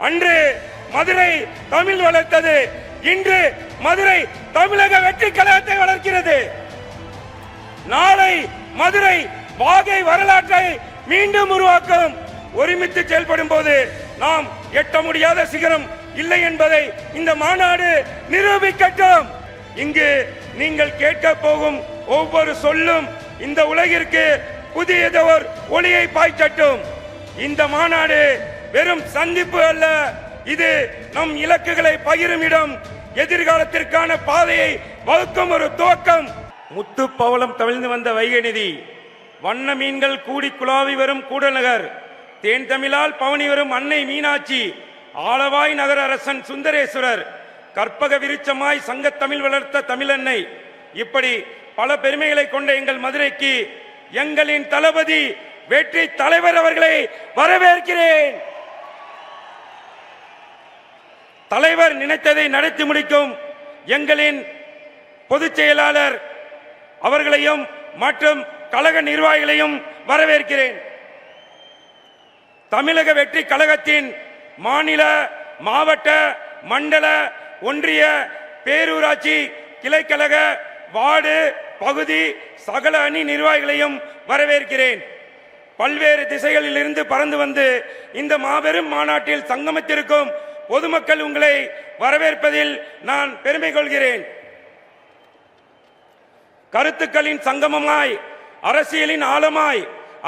அன்று மதுரை தமிழ் வளர்த்தது, இன்று மதுரை தமிழக வெற்றி கழகத்தை வளர்க்கிறது. நாளை மதுரை வாகை வரலாற்றை மீண்டும் உருவாக்கும். ஒருமித்து செயல்படும் போது நாம் எட்ட முடியாத சிகரம் இல்லை என்பதை இந்த மாநாடு நிரூபிக்கட்டும். இங்கு நீங்கள் கேட்க போகும் ஒவ்வொரு சொல்லும் இந்த உலகிற்கு புதியதோர் ஒளியை பாய்ச்சட்டும். இந்த மாநாடு வெறும் சந்திப்பு அல்ல, இது நம் இலக்குகளை பகிரும் இடம், எதிர்காலத்திற்கான பாதையை வகுக்கும் ஒரு துவக்கம். முத்து பவளம் தவிழ்ந்து வந்த வைகை நிதி, வண்ண மீன்கள் கூடி குழாவி வரும் கூடநகர், தேன் தமிழால் பவனி வரும் அன்னை மீனாட்சி, ஆளவாய் நகர அரசன் சுந்தரேஸ்வரர், கற்பக விருட்சமாய் சங்கத்தமிழ் வளர்த்த தமிழன்னை, இப்படி பல பெருமைகளை கொண்ட எங்கள் மதுரைக்கு எங்களின் தளபதி வெற்றி தலைவர் அவர்களை வரவேற்கிறேன். தலைவர் நினைத்ததை நடத்தி முடிக்கும் எங்களின் பொதுச் செயலாளர் அவர்களையும் மற்றும் கழக நிர்வாகிகளையும் வரவேற்கிறேன். தமிழக வெற்றி கழகத்தின் மாநில, மாவட்ட, மண்டல, ஒன்றிய, பேரூராட்சி, கிளைக்கழக, வார்டு, பகுதி சகல அணி நிர்வாகிகளையும் வரவேற்கிறேன். பல்வேறு திசைகளில் இருந்து பறந்து வந்து இந்த மாபெரும் மாநாட்டில் சங்கமித்திருக்கும் பொதுமக்கள் உங்களை வரவேற்பதில் நான் பெருமை கொள்கிறேன். கருத்துக்களின் சங்கமமாய், அரசியலின் ஆழமாய்,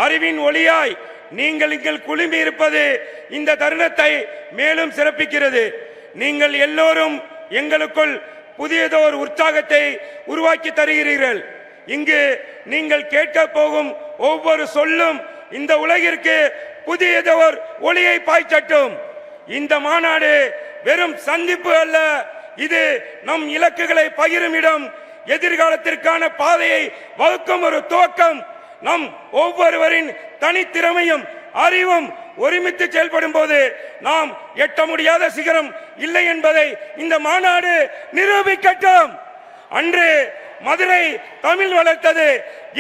அறிவின் ஒளியாய் நீங்கள் இங்கு குழுமி இருப்பது இந்த தருணத்தை மேலும் சிறப்பிக்கிறது. நீங்கள் எல்லோரும் எங்களுக்குள் புதியதோர் உற்சாகத்தை உருவாக்கி தருகிறீர்கள். இங்கு நீங்கள் கேட்க போகும் ஒவ்வொரு சொல்லும் இந்த உலகிற்கு புதியதோர் ஒளியை பாய்ச்சட்டும். இந்த மாநாடு வெறும் சந்திப்பு அல்ல, இது நம் இலக்குகளை பகிரும் இடம், எதிர்காலத்திற்கான பாதையை வகுக்கும் ஒரு துவக்கம். நம் ஒவ்வொருவரின் தனித்திறமையும் அறிவும் ஒருமித்து செயல்படும் போது நாம் எட்ட முடியாத சிகரம் இல்லை என்பதை இந்த மாநாடு நிரூபிக்கட்டும். அன்று மதுரை தமிழ் வளர்த்தது,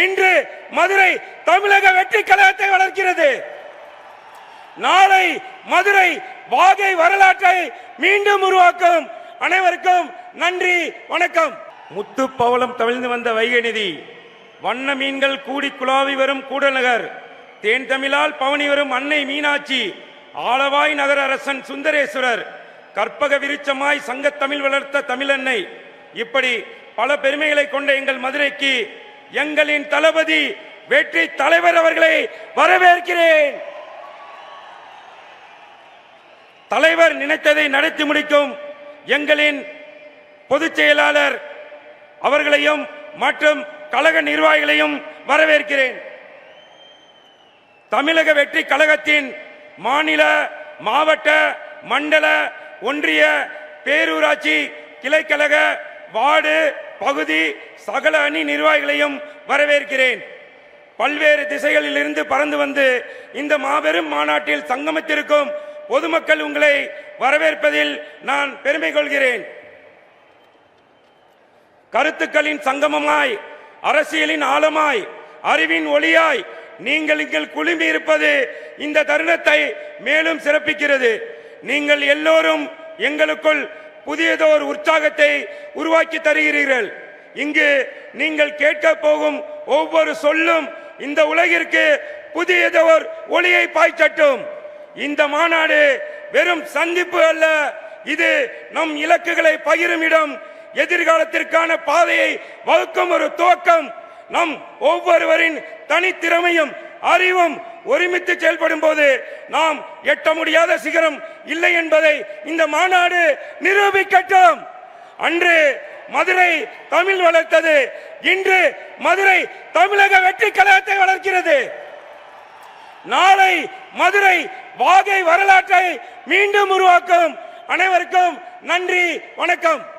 இன்று மதுரை தமிழக வெற்றி கழகத்தை வளர்க்கிறது. நாளை மதுரை வாகை வரலாற்றை மீண்டும் உருவாக்கும். அனைவருக்கும் நன்றி, வணக்கம். முத்து பவளம் தவிழ்ந்து வந்த வைகை நிதி, வண்ண மீன்கள் கூடி குழாவி வரும் கூடநகர், தேன் தமிழால் பவனி வரும் அன்னை மீனாட்சி, ஆளவாய் நகர அரசன் சுந்தரேஸ்வரர், கற்பக விருட்சமாய் சங்கத்தமிழ் வளர்த்த தமிழன்னை, இப்படி பல பெருமைகளை கொண்ட எங்கள் மதுரைக்கு எங்களின் தளபதி வெற்றி தலைவர் அவர்களை வரவேற்கிறேன். தலைவர் நினைத்ததை நடத்தி முடிக்கும் எங்களின் பொதுச் செயலாளர் அவர்களையும் மற்றும் கழக நிர்வாகிகளையும் வரவேற்கிறேன். தமிழக வெற்றி கழகத்தின் மாநில, மாவட்ட, மண்டல, ஒன்றிய, பேரூராட்சி, கிளைக்கழக, வார்டு, பகுதி சகல அணி நிர்வாகிகளையும் வரவேற்கிறேன். பல்வேறு திசைகளில் இருந்து பறந்து வந்து இந்த மாபெரும் மாநாட்டில் சங்கமித்திருக்கும் பொதுமக்கள் உங்களை வரவேற்பதில் நான் பெருமை கொள்கிறேன். கருத்துக்களின் சங்கமமாய், அரசியலின் ஆழமாய், அறிவின் ஒளியாய் நீங்கள் இங்கு குழுமி இருப்பது இந்த தருணத்தை மேலும் சிறப்பிக்கிறது. நீங்கள் எல்லோரும் எங்களுக்குள் புதியதோர் உற்சாகத்தை உருவாக்கி தருகிறீர்கள். இங்கு நீங்கள் கேட்க போகும் ஒவ்வொரு சொல்லும் இந்த உலகிற்கு புதியதோர் ஒளியை பாய்ச்சட்டும். இந்த மாநாடு வெறும் சந்திப்பு அல்ல, இது நம் இலக்குகளை பகிரும் இடம், எதிர்காலத்திற்கான பாதையை வகுக்கும் ஒரு துவக்கம். நம் ஒவ்வொருவரின் தனித்திறமையும் அறிவும் ஒருமித்து செயல்படும் போது நாம் எட்ட முடியாத சிகரம் இல்லை என்பதை இந்த மாநாடு நிரூபிக்கட்டும். அன்று மதுரை தமிழ் வளர்த்தது, இன்று மதுரை தமிழக வெற்றி கழகத்தை வளர்க்கிறது. நாளை மதுரை வாகை வரலாற்றை மீண்டும் உருவாக்கும். அனைவருக்கும் நன்றி, வணக்கம்.